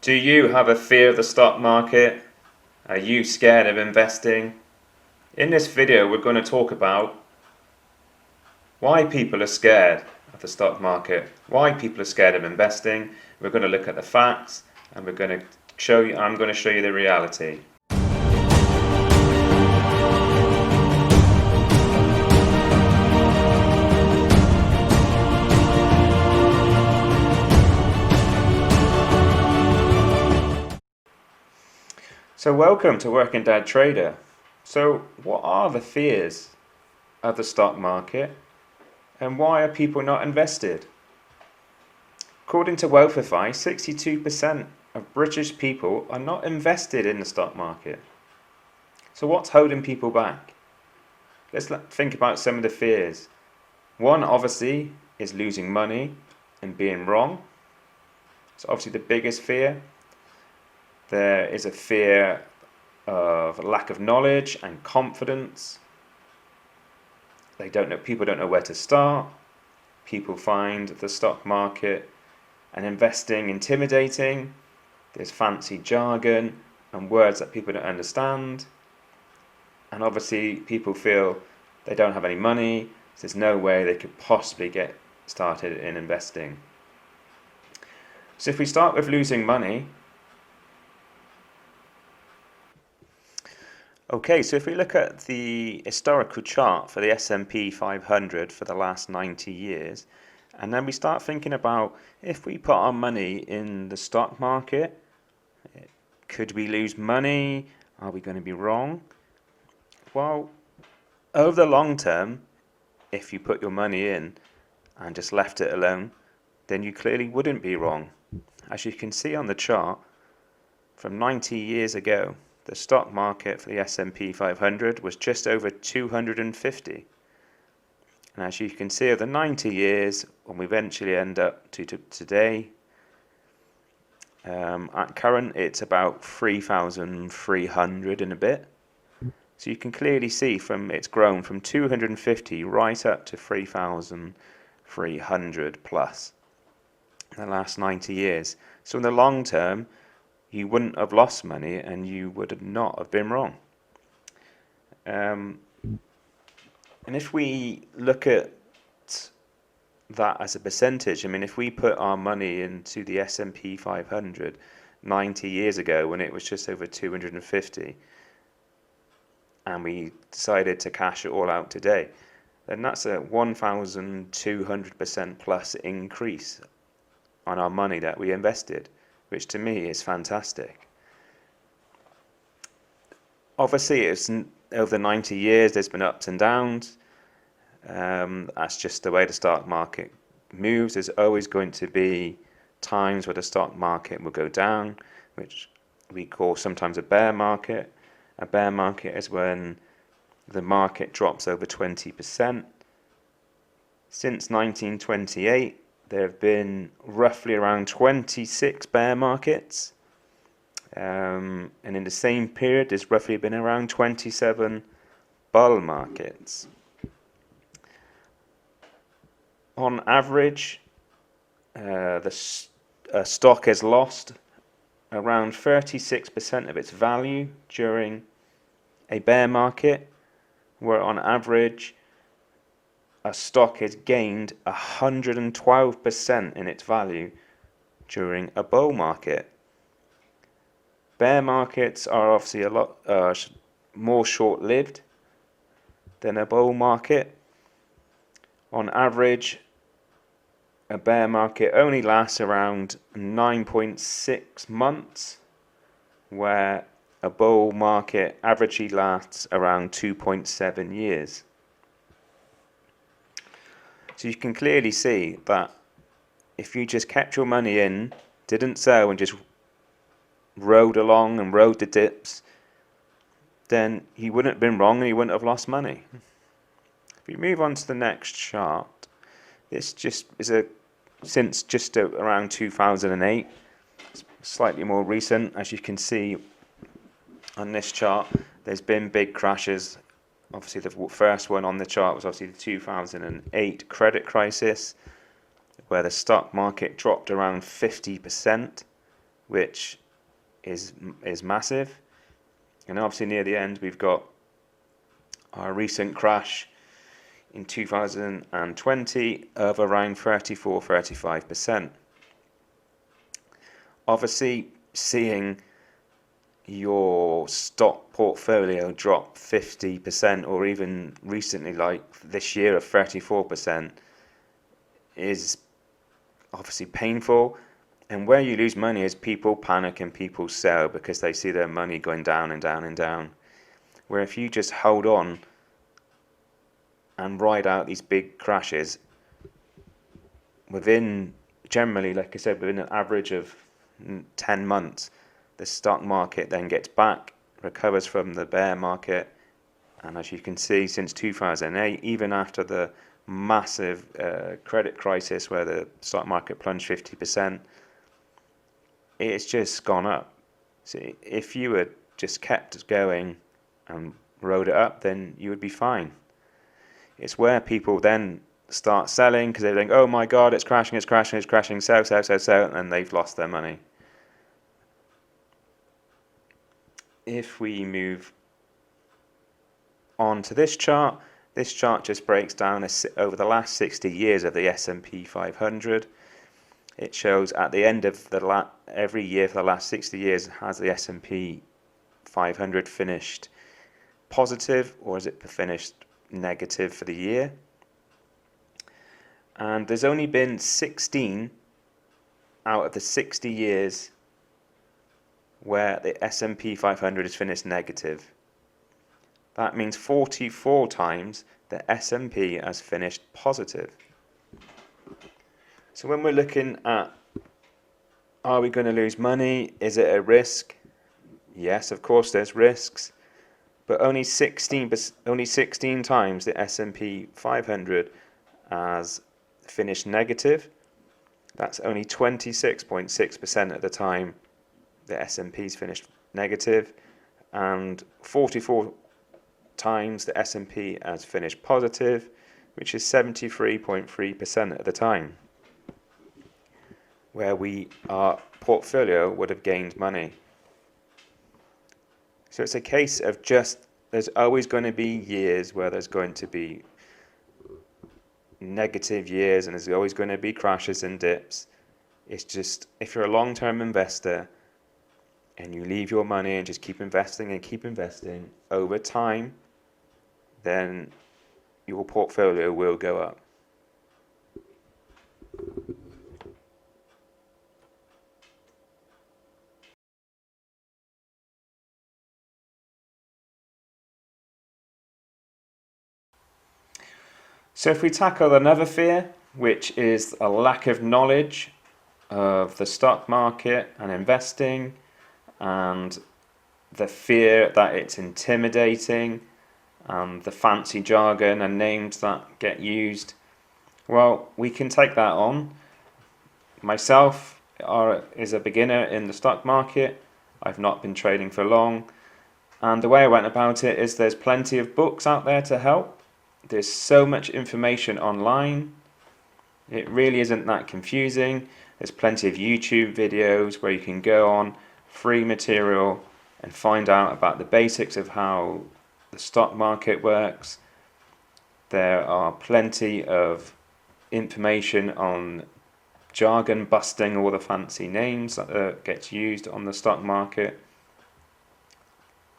Do you have a fear of the stock market? Are you scared of investing? In this video we're going to talk about why people are scared of the stock market, why people are scared of investing. We're going to look at the facts and I'm going to show you the reality. So welcome to Working Dad Trader. So what are the fears of the stock market and why are people not invested? According to Wealthify, 62% of British people are not invested in the stock market. So what's holding people back? Let's think about some of the fears. One, obviously, is losing money and being wrong. It's obviously the biggest fear. There is a fear of lack of knowledge and confidence. People don't know where to start. People find the stock market and investing intimidating. There's fancy jargon and words that people don't understand. And obviously people feel they don't have any money, so there's no way they could possibly get started in investing. So if we start with losing money, okay, so if we look at the historical chart for the S&P 500 for the last 90 years, and then we start thinking about if we put our money in the stock market, could we lose money? Are we going to be wrong? Well, over the long term, if you put your money in and just left it alone, then you clearly wouldn't be wrong. As you can see on the chart, from 90 years ago, the stock market for the S&P 500 was just over 250. And as you can see, over the 90 years, when we eventually end up to today, at current it's about 3,300 and a bit. So you can clearly see it's grown from 250 right up to 3,300 plus in the last 90 years. So in the long term, you wouldn't have lost money and you would not have been wrong. And if we look at that as a percentage, I mean, if we put our money into the S&P 500 90 years ago when it was just over 250, and we decided to cash it all out today, then that's a 1,200% plus increase on our money that we invested, which to me is fantastic. Obviously, it's over the 90 years, there's been ups and downs. That's just the way the stock market moves. There's always going to be times where the stock market will go down, which we call sometimes a bear market. A bear market is when the market drops over 20%. Since 1928, there have been roughly around 26 bear markets. And in the same period, there's roughly been around 27 bull markets. On average, the stock has lost around 36% of its value during a bear market, where on average a stock has gained 112% in its value during a bull market. Bear markets are obviously a lot more short-lived than a bull market. On average, a bear market only lasts around 9.6 months, where a bull market averagely lasts around 2.7 years. So you can clearly see that if you just kept your money in, didn't sell and just rode along and rode the dips, then you wouldn't have been wrong and you wouldn't have lost money. If we move on to the next chart, this just is since just around 2008, it's slightly more recent. As you can see on this chart, there's been big crashes. Obviously, the first one on the chart was obviously the 2008 credit crisis, where the stock market dropped around 50%, which is massive. And obviously near the end we've got our recent crash in 2020 of around 34-35%. Obviously, seeing your stock portfolio drop 50%, or even recently like this year of 34%, is obviously painful. And where you lose money is people panic and people sell because they see their money going down and down and down. Where if you just hold on and ride out these big crashes, generally, like I said, within an average of 10 months, the stock market then gets back, recovers from the bear market. And as you can see, since 2008, even after the massive credit crisis where the stock market plunged 50%, it's just gone up. See, if you had just kept going and rode it up, then you would be fine. It's where people then start selling because they think, oh my God, it's crashing, it's crashing, it's crashing, sell, sell, sell, sell, and they've lost their money. If we move on to this chart just breaks down over the last 60 years of the S&P 500. It shows at the end of every year for the last 60 years, has the S&P 500 finished positive or has it finished negative for the year? And there's only been 16 out of the 60 years where the S&P 500 has finished negative. That means 44 times the S&P has finished positive. So when we're looking at, are we going to lose money? Is it a risk? Yes, of course there's risks, but only 16 times the S&P 500 has finished negative. That's only 26.6% of the time the S&P's finished negative, and 44 times the S&P has finished positive, which is 73.3% of the time where our portfolio would have gained money. So it's a case of there's always going to be years where there's going to be negative years and there's always going to be crashes and dips. It's just, if you're a long-term investor and you leave your money and just keep investing over time, then your portfolio will go up. So if we tackle another fear, which is a lack of knowledge of the stock market and investing, and the fear that it's intimidating, and the fancy jargon and names that get used, well, we can take that on. Myself is a beginner in the stock market. I've not been trading for long, and the way I went about it is there's plenty of books out there to help. There's so much information online. It really isn't that confusing. There's plenty of YouTube videos where you can go on, free material, and find out about the basics of how the stock market works. There are plenty of information on jargon busting all the fancy names that gets used on the stock market.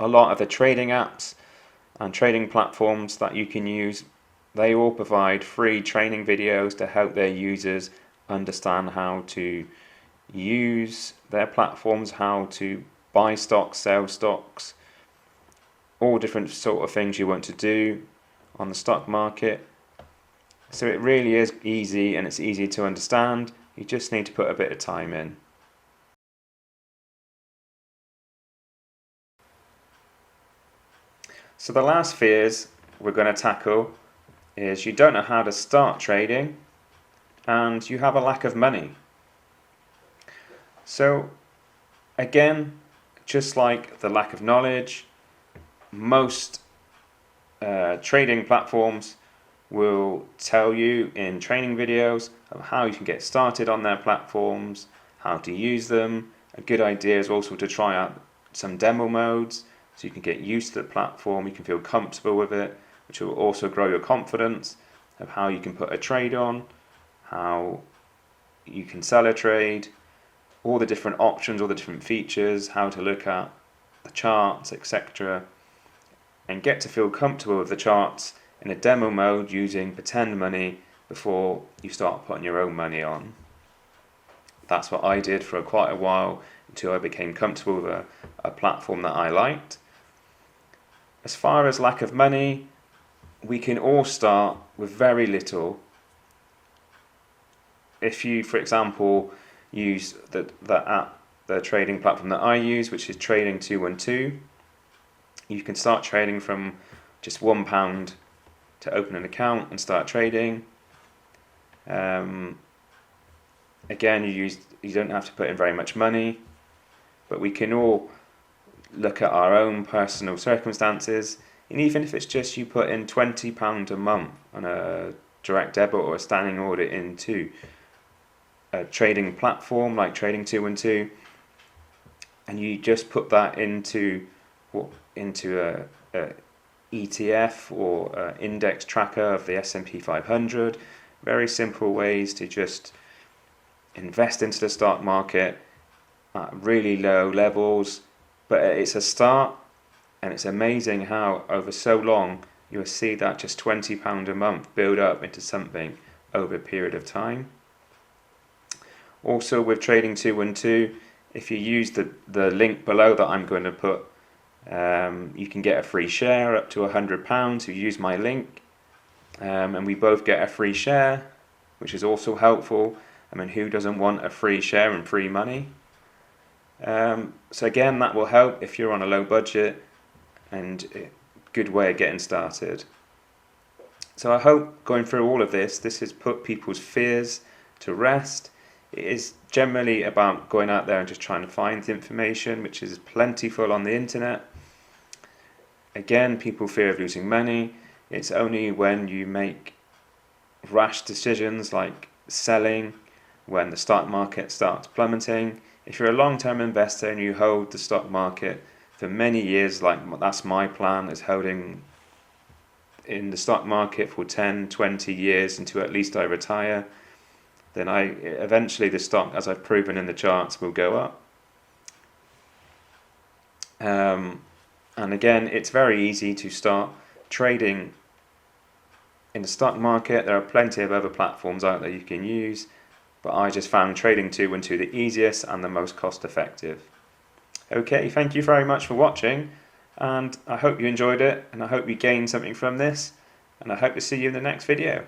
A lot of the trading apps and trading platforms that you can use, they all provide free training videos to help their users understand how to use their platforms, how to buy stocks, sell stocks, all different sort of things you want to do on the stock market. So it really is easy and it's easy to understand. You just need to put a bit of time in. So the last fears we're going to tackle is you don't know how to start trading and you have a lack of money. So again, just like the lack of knowledge, most trading platforms will tell you in training videos of how you can get started on their platforms, how to use them, A good idea is also to try out some demo modes so you can get used to the platform, you can feel comfortable with it, which will also grow your confidence of how you can put a trade on, how you can sell a trade, all the different options, all the different features, how to look at the charts, etc. And get to feel comfortable with the charts in a demo mode using pretend money before you start putting your own money on. That's what I did for quite a while until I became comfortable with a platform that I liked. As far as lack of money, we can all start with very little. If you, for example, use the app, the trading platform that I use, which is Trading 212, you can start trading from just £1 to open an account and start trading. Again, you don't have to put in very much money, but we can all look at our own personal circumstances, and even if it's just you put in £20 a month on a direct debit or a standing order into a trading platform like Trading 212, and you just put that into a ETF or an index tracker of the S&P 500. Very simple ways to just invest into the stock market at really low levels, but it's a start, and it's amazing how over so long you'll see that just £20 a month build up into something over a period of time. Also with Trading 212, if you use the link below that I'm going to put, you can get a free share up to £100 you use my link, and we both get a free share, which is also helpful. I mean, who doesn't want a free share and free money? So again, that will help if you're on a low budget, and a good way of getting started. So I hope going through all of this has put people's fears to rest. It is generally about going out there and just trying to find the information, which is plentiful on the internet. Again, people fear of losing money. It's only when you make rash decisions like selling, when the stock market starts plummeting. If you're a long-term investor and you hold the stock market for many years, like that's my plan, is holding in the stock market for 10, 20 years until at least I retire, then eventually the stock, as I've proven in the charts, will go up. And again, it's very easy to start trading in the stock market. There are plenty of other platforms out there you can use, but I just found Trading 212 the easiest and the most cost effective. Okay, thank you very much for watching, and I hope you enjoyed it, and I hope you gained something from this, and I hope to see you in the next video.